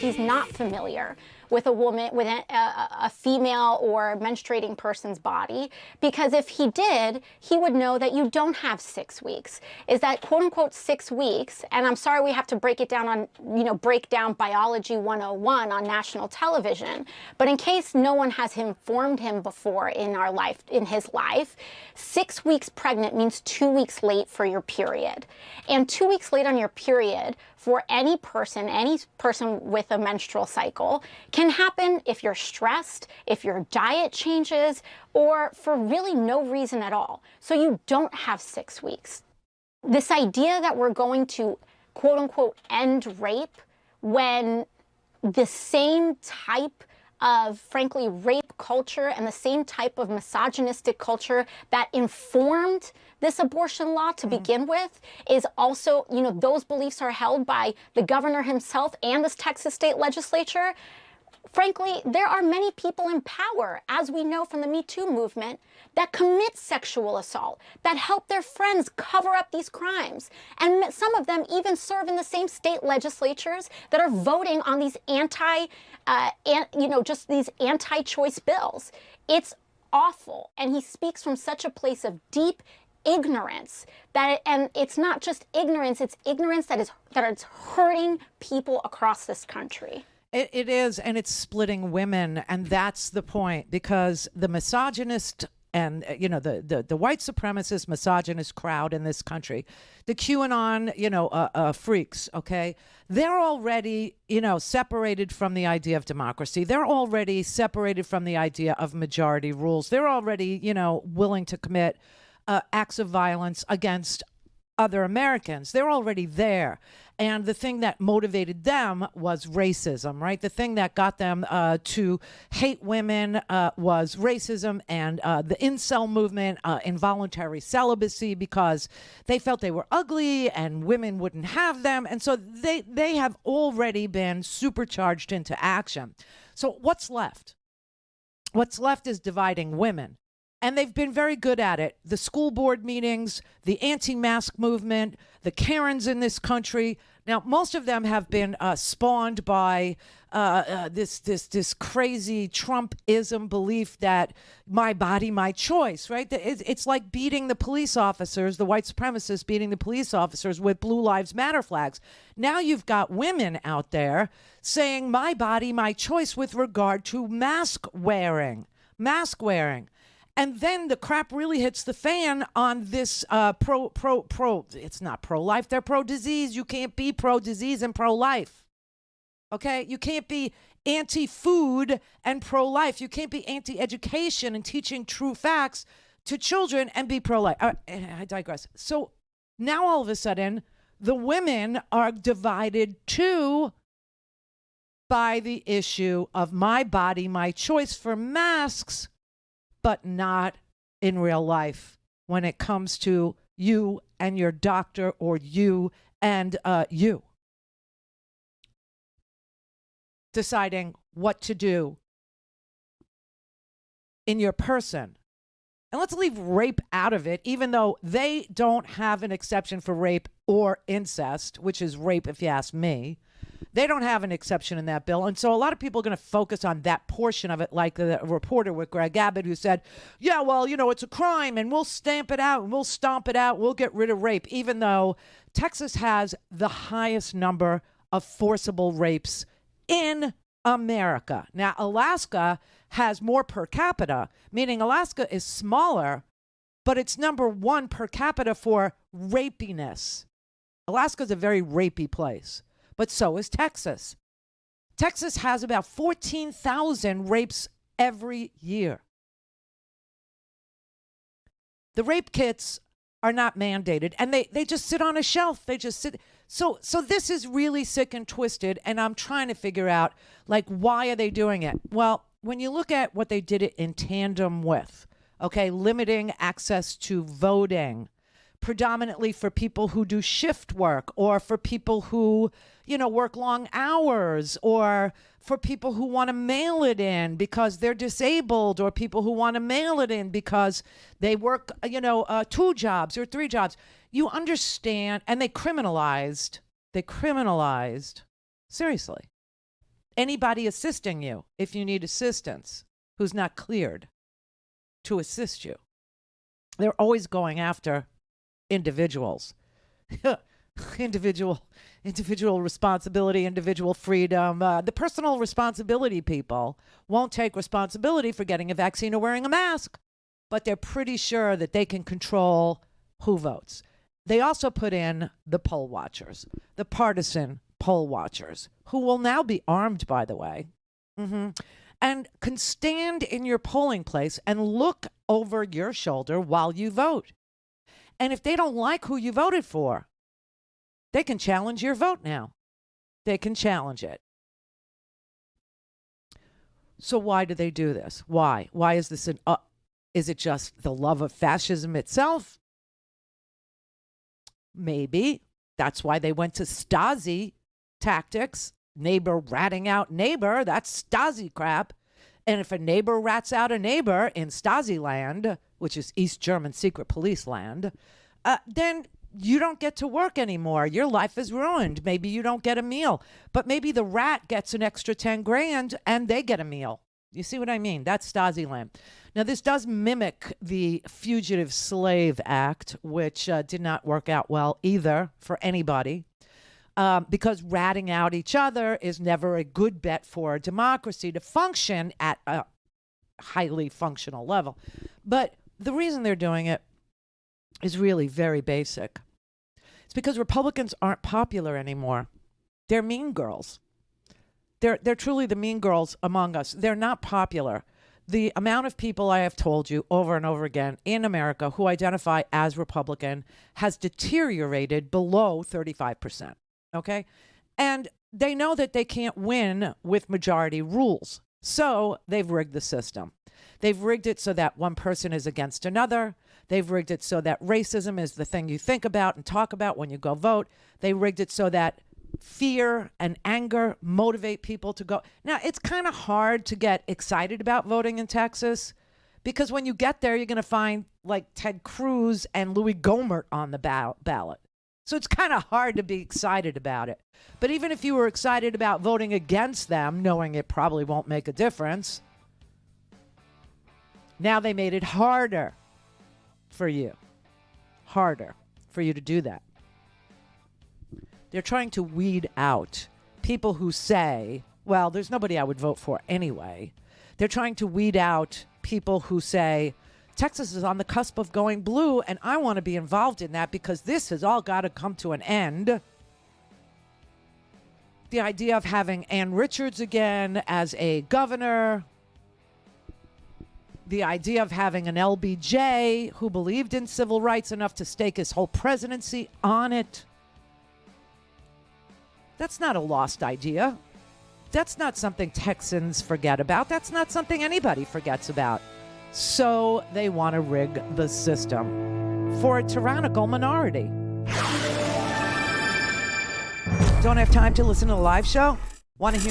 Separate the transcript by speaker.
Speaker 1: he's not familiar with a woman, with a female or menstruating person's body, because if he did, he would know that you don't have 6 weeks. Is that quote unquote 6 weeks? And I'm sorry we have to break it down on, break down biology 101 on national television, but in case no one has informed him before in his life, 6 weeks pregnant means 2 weeks late for your period. And 2 weeks late on your period for any person with a menstrual cycle can happen if you're stressed, if your diet changes, or for really no reason at all. So you don't have 6 weeks. This idea that we're going to quote unquote end rape when the same type of, frankly, rape culture and the same type of misogynistic culture that informed this abortion law to begin with is also, those beliefs are held by the governor himself and this Texas state legislature. Frankly, there are many people in power, as we know from the Me Too movement, that commit sexual assault, that help their friends cover up these crimes. And some of them even serve in the same state legislatures that are voting on these just these anti-choice bills. It's awful. And he speaks from such a place of deep ignorance and it's not just ignorance, it's ignorance that is hurting people across this country.
Speaker 2: It is, and it's splitting women, and that's the point, because the misogynist and the white supremacist misogynist crowd in this country, the QAnon freaks, okay, they're already separated from the idea of democracy. They're already separated from the idea of majority rules. They're already willing to commit acts of violence against other Americans. They're already there. And the thing that motivated them was racism, right? The thing that got them to hate women was racism and the incel movement, involuntary celibacy, because they felt they were ugly and women wouldn't have them. And so they have already been supercharged into action. So what's left? What's left is dividing women. And they've been very good at it. The school board meetings, the anti-mask movement, the Karens in this country. Now, most of them have been spawned by this crazy Trumpism belief that my body, my choice, right? It's like beating the police officers, the white supremacists beating the police officers with Blue Lives Matter flags. Now you've got women out there saying my body, my choice with regard to mask wearing. And then the crap really hits the fan on this it's not pro-life, they're pro-disease. You can't be pro-disease and pro-life. Okay? You can't be anti-food and pro-life. You can't be anti-education and teaching true facts to children and be pro-life. I digress. So now all of a sudden, the women are divided too by the issue of my body, my choice for masks, but not in real life when it comes to you and your doctor or you and you deciding what to do in your person. And let's leave rape out of it, even though they don't have an exception for rape or incest, which is rape if you ask me. They don't have an exception in that bill. And so a lot of people are going to focus on that portion of it, like the reporter with Greg Abbott, who said, yeah, well, it's a crime and we'll stamp it out and we'll stomp it out. We'll get rid of rape, even though Texas has the highest number of forcible rapes in America. Now, Alaska has more per capita, meaning Alaska is smaller, but it's number one per capita for rapiness. Alaska is a very rapey place. But so is Texas. Texas has about 14,000 rapes every year. The rape kits are not mandated, and they just sit on a shelf. They just sit. So this is really sick and twisted, and I'm trying to figure out, why are they doing it? Well, when you look at what they did it in tandem with, okay, limiting access to voting, predominantly for people who do shift work or for people who, work long hours, or for people who want to mail it in because they're disabled, or people who want to mail it in because they work, 2 jobs or 3 jobs. You understand. And they criminalized, seriously, anybody assisting you if you need assistance who's not cleared to assist you. They're always going after individuals. individual responsibility, individual freedom. The personal responsibility people won't take responsibility for getting a vaccine or wearing a mask, but they're pretty sure that they can control who votes. They also put in the poll watchers, the partisan poll watchers, who will now be armed, by the way, and can stand in your polling place and look over your shoulder while you vote. And if they don't like who you voted for, they can challenge your vote now. They can challenge it. So why do they do this? Why? Why is this is it just the love of fascism itself? Maybe. That's why they went to Stasi tactics. Neighbor ratting out neighbor. That's Stasi crap. And if a neighbor rats out a neighbor in Stasi land, which is East German secret police land, then you don't get to work anymore. Your life is ruined. Maybe you don't get a meal, but maybe the rat gets an extra 10 grand and they get a meal. You see what I mean? That's Stasi land. Now, this does mimic the Fugitive Slave Act, which did not work out well either for anybody, because ratting out each other is never a good bet for a democracy to function at a highly functional level. But the reason they're doing it is really very basic. It's because Republicans aren't popular anymore. They're mean girls. They're truly the mean girls among us. They're not popular. The amount of people I have told you over and over again in America who identify as Republican has deteriorated below 35%. Okay? And they know that they can't win with majority rules. So they've rigged the system. They've rigged it so that one person is against another. They've rigged it so that racism is the thing you think about and talk about when you go vote. They rigged it so that fear and anger motivate people to go. Now, it's kind of hard to get excited about voting in Texas because when you get there, you're going to find like Ted Cruz and Louis Gohmert on the ballot. So it's kind of hard to be excited about it. But even if you were excited about voting against them, knowing it probably won't make a difference, now they made it harder for you to do that. They're trying to weed out people who say, well, there's nobody I would vote for anyway. They're trying to weed out people who say, Texas is on the cusp of going blue, and I want to be involved in that because this has all got to come to an end. The idea of having Ann Richards again as a governor, the idea of having an LBJ who believed in civil rights enough to stake his whole presidency on it. That's not a lost idea. That's not something Texans forget about. That's not something anybody forgets about. So they want to rig the system for a tyrannical minority. Don't have time to listen to the live show? Want to hear